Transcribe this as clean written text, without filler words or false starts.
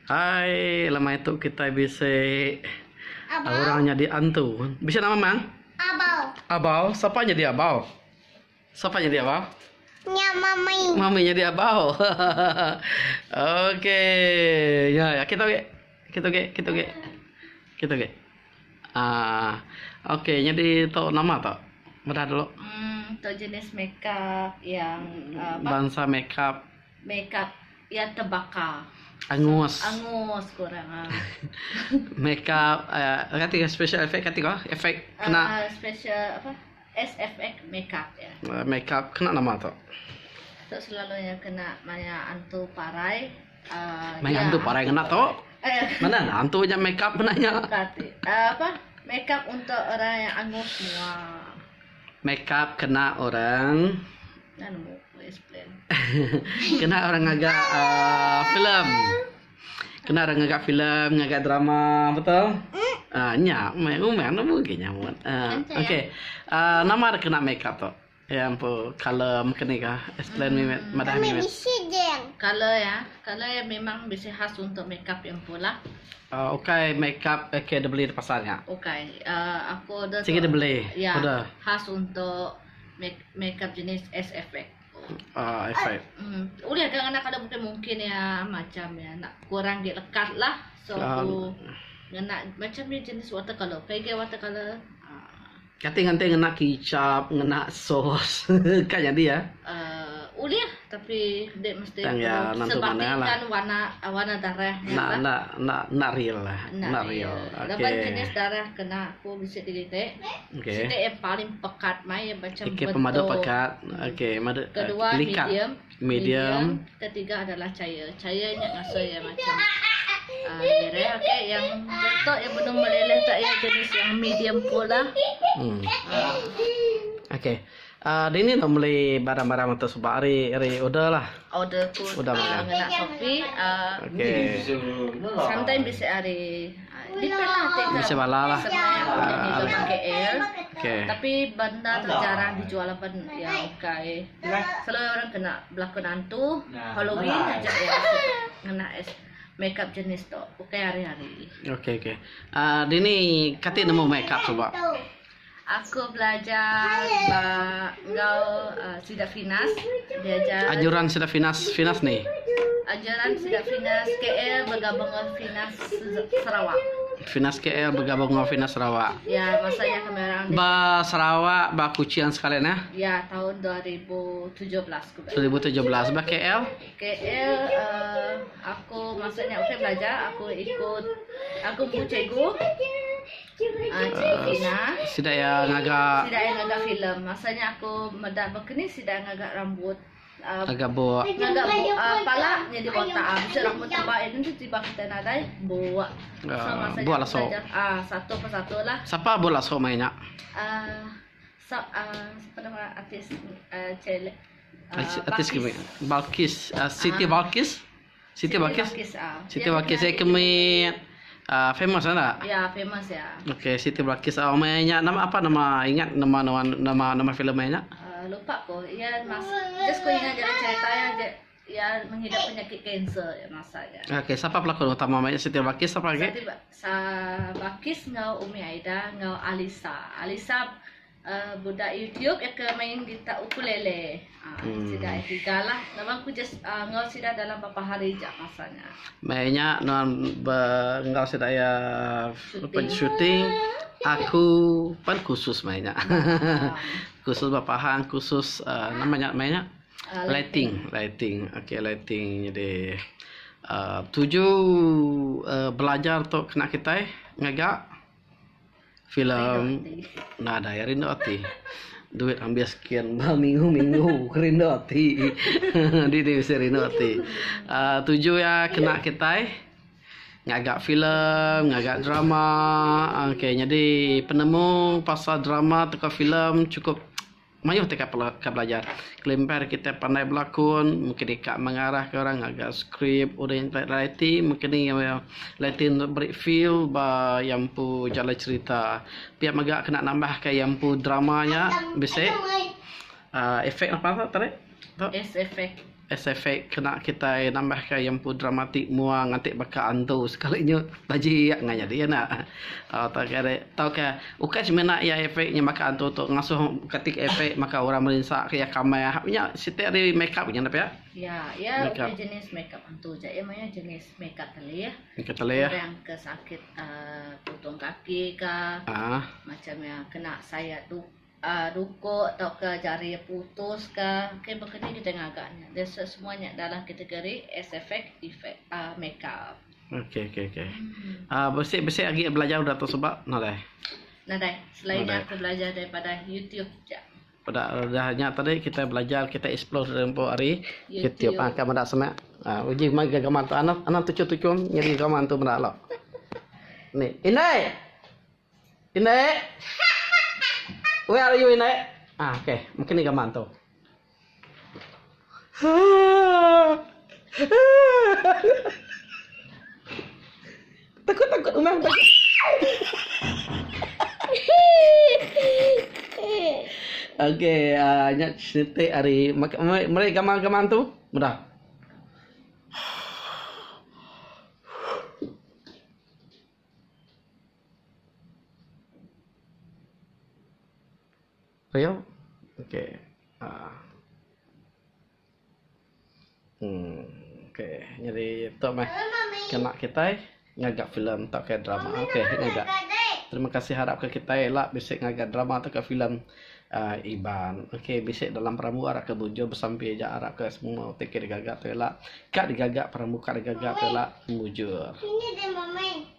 Hai, lama itu kita bisa Abang. orangnya di Antu. Bisa nama Mang? Abau. Abau, siapa jadi Abau? Siapa jadi Abau? Nya mami. Maminya dia Abau. Oke, ya kita ge. Oke, jadi tahu nama tak? Benar dulu. Untuk jenis makeup yang Bangsa makeup makeup yang terbakar. angus. Angus kurang. Makeup kata special effect kata efek kena Special apa? SFX makeup ya. makeup kena nama tak? Itu selalunya kena maya antu parai. Main hantu parai kena tak? Mana hantu aja makeup menanya. Apa? Makeup untuk orang yang angus semua. Makeup kena orang Kan mau explain. kena orang agak film. Kena orang agak film, agak drama, betul? Nya, memang mungkin nyamun. Oke. Nama ada kena makeup tu. Yang po color mungkin kah? Explain madah Kami mimet. bisi jeng. Kalau yang memang bisa khas untuk makeup yang pula. Okay, makeup dia beli di pasarnya. Okay, aku ada Sikit dia beli. Ya, Udah. khas untuk makeup jenis SFX. Efek. Udah kan anak ada mungkin ya macam ya nak kurang dia lekat lah. So aku ngena macam ni jenis watercolor. Kayak watercolor. Kati-kati ngena kicap, ngena sos. Kan jadi ya. Udah tapi dia mesti Ya, nanti mana lah. sebatikkan warna darah. Nak real lah. Nak real. Lepas Oke. jenis darah kena aku bisa dilihat. Oke. Sidik yang paling pekat mai macam Oke, pemadu pekat. Oke, madu Kedua likat. medium. Ketiga adalah cair. Cairnya ngasuh ya macam daerah yang betul yang belum meleleh tak ya jenis yang medium pula. Oke. Ini nak beli barang-barang untuk sebab hari udah lah. Order ku Udah makan. ngena Shopee. Oke. Sometimes bisa hari depend lah tengok. Bisa bala lah. Sebenarnya ni dalam KL. Oke. Tapi benda terjarang dijual apa ya okay. Selalu orang kena berlakon hantu Halloween aja ya kena makeup jenis tu okay hari-hari. Oke. Ini kati nemu makeup coba. Aku belajar ngau Sidak Finas diajar Ajuran sudah finas nih. ajaran Sidak Finas KL bergabung dengan Finas Sarawak. Finas KL bergabung dengan Finas Sarawak. Ya masanya kamera Ba Sarawak, ba Kucian sekalian ya. ya tahun 2017 aku belajar. 2017 ba KL. KL aku maksudnya belajar aku ikut aku bu cikgu cikgu Fina Sudah ya ngagak tidak yang agak filem masanya aku medak begini tidak yang agak rambut agak buat ngagak pala jadi botak bisa rambut tebal itu tiba kita nadai buat buat lah so. Satu persatu lah Siapa bola so mainnya? apa nama artis cele Artis kami Balkis, Siti Balkis. Siti Balkis. Siti Balkis saya kami famous ada? ya famous ya. Oke, Siti Balkis. Mainnya nama apa nama ingat nama film mainnya? Lupa kok ya mas just kau ingat jalan ceritanya ya mengidap penyakit kanser ya masanya. Oke, siapa pelakon utama mainnya Siti Balkis apa lagi? Bakis ngau Umi Aida ngau Alisa budak YouTube yang ke main di tak ukulele. Sida tiga lah. Nampak aku just ngau sida dalam beberapa hari je masanya. Mainnya enggak sudah ya syuting. Aku pan khusus mainnya. Khusus bapahan, khusus namanya mainnya lighting. Oke, lighting. Jadi tujuh belajar untuk kena kita ngagak film nada ya rindu hati duit ambil sekian minggu rindu hati di divisi rindu hati tujuh ya kena kita ngagak film ngagak drama. Oke, jadi penemu pasal drama atau film cukup mayuh teka belajar kelimper kita pandai berlakon mungkin dekat mengarah ke orang agak skrip udah yang writing mungkin ni writing untuk beri feel ba yang pu jalan cerita pihak agak kena nambah kayak yang pu dramanya bisa efek apa tadi efek efek kena kita nambah ke yang pun dramatik muang nanti bakal antu sekalinya baji nganya dia nak tahu ke ukai semena ya efeknya maka antu tu ngasuh ketik efek maka orang melinsak kayak kamera punya setiap hari makeup punya apa ya makeup. jenis makeup antu je namanya jenis makeup tali ya makeup tali ya yang kesakit potong kaki kah macam yang kena sayat ruko atau ke jari putus ke begini kita ngagaknya dan semuanya dalam kategori efek makeup. Okey. Bersih lagi belajar udah tersebab nah deh selain aku belajar daripada YouTube je. Pada dahnya tadi kita belajar kita explore tempoh hari YouTube akan mendak semak uji maga gaman tu anak tucu nyari gaman tu mendak lo ni Inai where are you Inai okay mungkin ni gaman tu takut umang takut Okey, nyak cerita hari mereka gaman tu mudah. Ayo. Okey. Okey, jadi tu mah kena kita ngagak filem tak ke drama. Okey, ngagak. Terima kasih harap ke kita elak bisik ngagak drama atau ke filem Iban. Okey, bisik dalam peramu arah ke bujo bersampai je arah ke semua tikir digagak tu elak. Kak digagak peramu kak digagak tu elak mujur. Ini dia mamain.